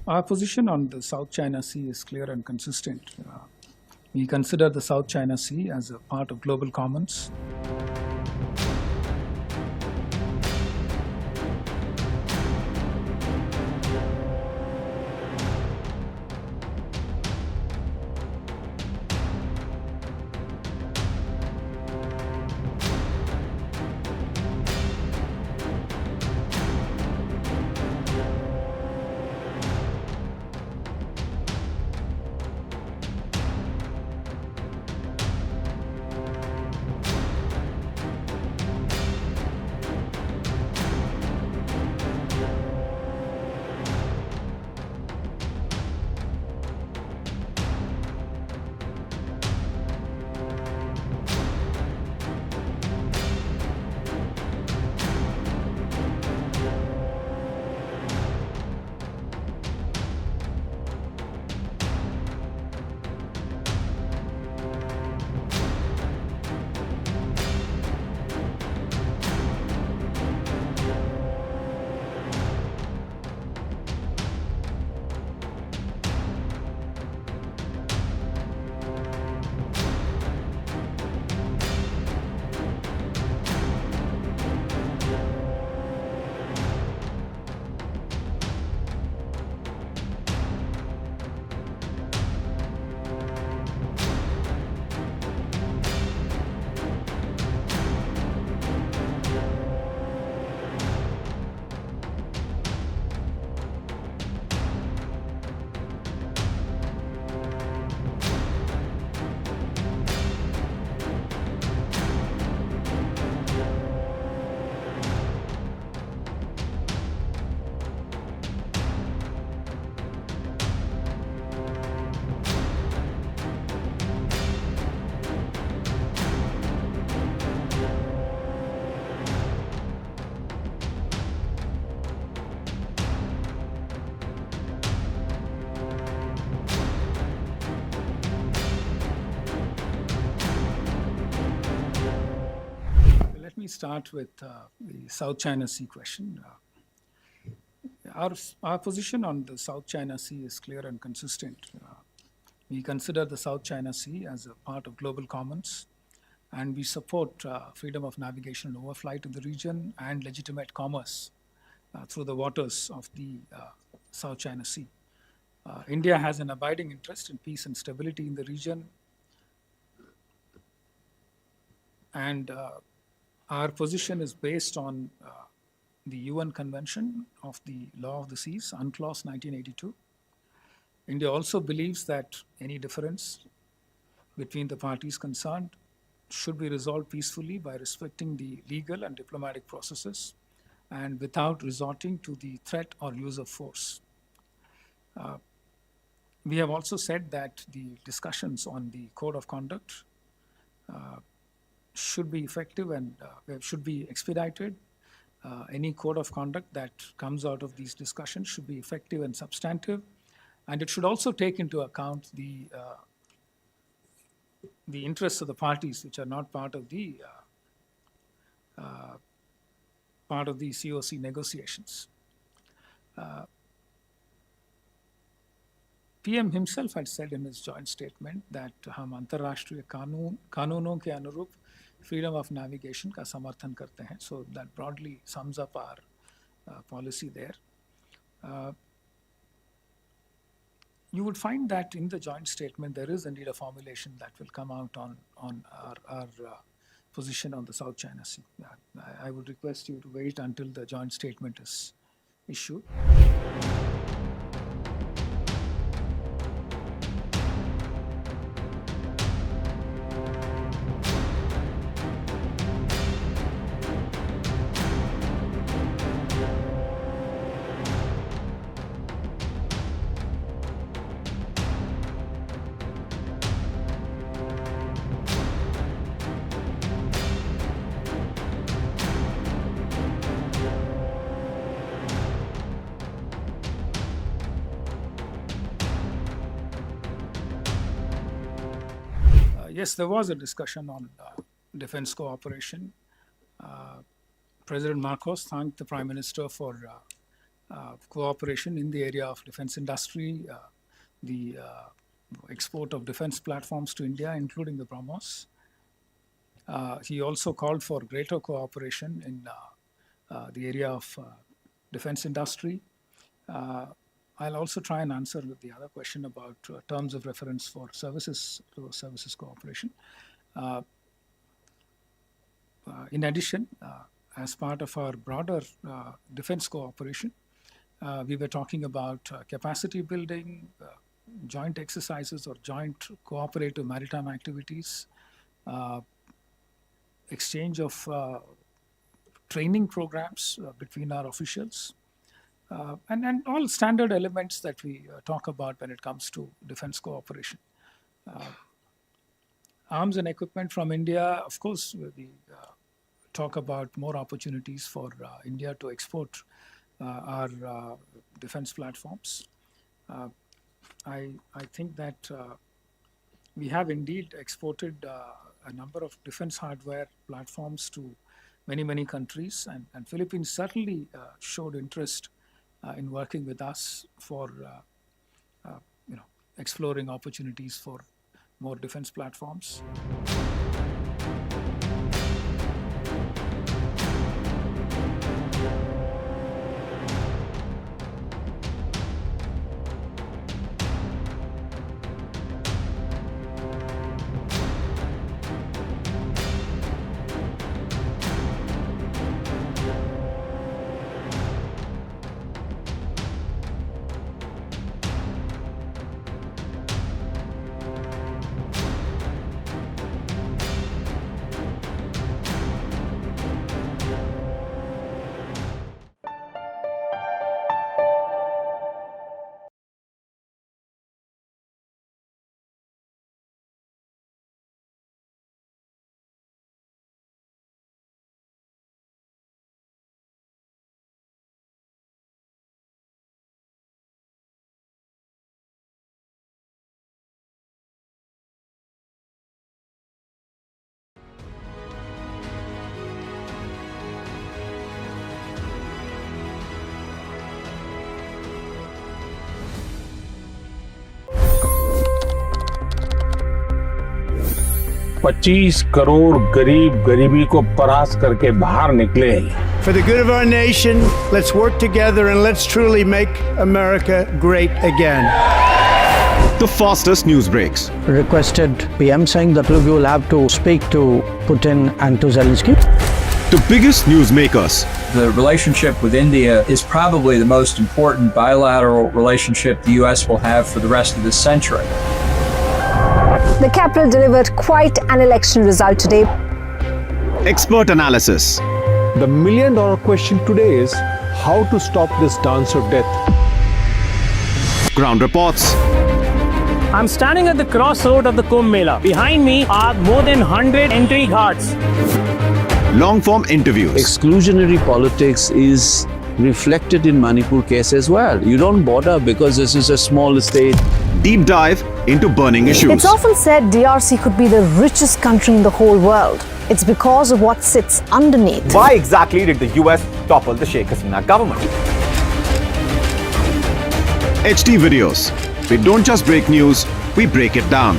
Our position on the South China Sea is clear and consistent. We consider the South China Sea as a part of global commons. Let me start with the South China Sea question. Our position on the South China Sea is clear and consistent. We consider the South China Sea as a part of global commons, and we support freedom of navigation and overflight in the region and legitimate commerce through the waters of the South China Sea. India has an abiding interest in peace and stability in the region, and our position is based on the UN Convention of the Law of the Seas, UNCLOS 1982. India also believes that any difference between the parties concerned should be resolved peacefully by respecting the legal and diplomatic processes and without resorting to the threat or use of force. We have also said that the discussions on the code of conduct should be effective and should be expedited. Any code of conduct that comes out of these discussions should be effective and substantive, and it should also take into account the interests of the parties which are not part of the COC negotiations. PM himself had said in his joint statement that हम अंतर्राष्ट्रीय कानूनों के अनुरूप freedom of navigation का समर्थन करते हैं. So that broadly sums up our policy there. You would find that in the joint statement there is indeed a formulation that will come out on our position on the South China Sea. I would request you to wait until the joint statement is issued. Yes, there was a discussion on defense cooperation. President Marcos thanked the Prime Minister for cooperation in the area of defense industry, the export of defense platforms to India, including the BrahMos. He also called for greater cooperation in the area of defense industry. I'll also try and answer the other question about terms of reference for services cooperation. In addition, as part of our broader defense cooperation, we were talking about capacity building, joint exercises or joint cooperative maritime activities, exchange of training programs between our officials, and all standard elements that we talk about when it comes to defense cooperation. Arms and equipment from India, of course, we talk about more opportunities for India to export our defense platforms. I think that we have indeed exported a number of defense hardware platforms to many countries, and Philippines certainly showed interest in working with us for exploring opportunities for more defense platforms. $25 crore गरीब गरीबी को परास्त करके बाहर निकले। For the good of our nation, let's work together and let's truly make America great again. The fastest news breaks. Requested PM saying that look, you will have to speak to Putin and to Zelensky. The biggest news makers. The relationship with India is probably the most important bilateral relationship the US will have for the rest of this century. The capital delivered quite an election result today. Expert analysis. The million-dollar question today is how to stop this dance of death. Ground reports. I'm standing at the crossroad of the Kumbh Mela. Behind me are more than 100 entry guards. Long-form interviews. Exclusionary politics is reflected in Manipur case as well. You don't bother because this is a small state. Deep dive into burning issues. It's often said DRC could be the richest country in the whole world. It's because of what sits underneath. Why exactly did the US topple the Sheikh Hasina government? HD videos. We don't just break news, we break it down.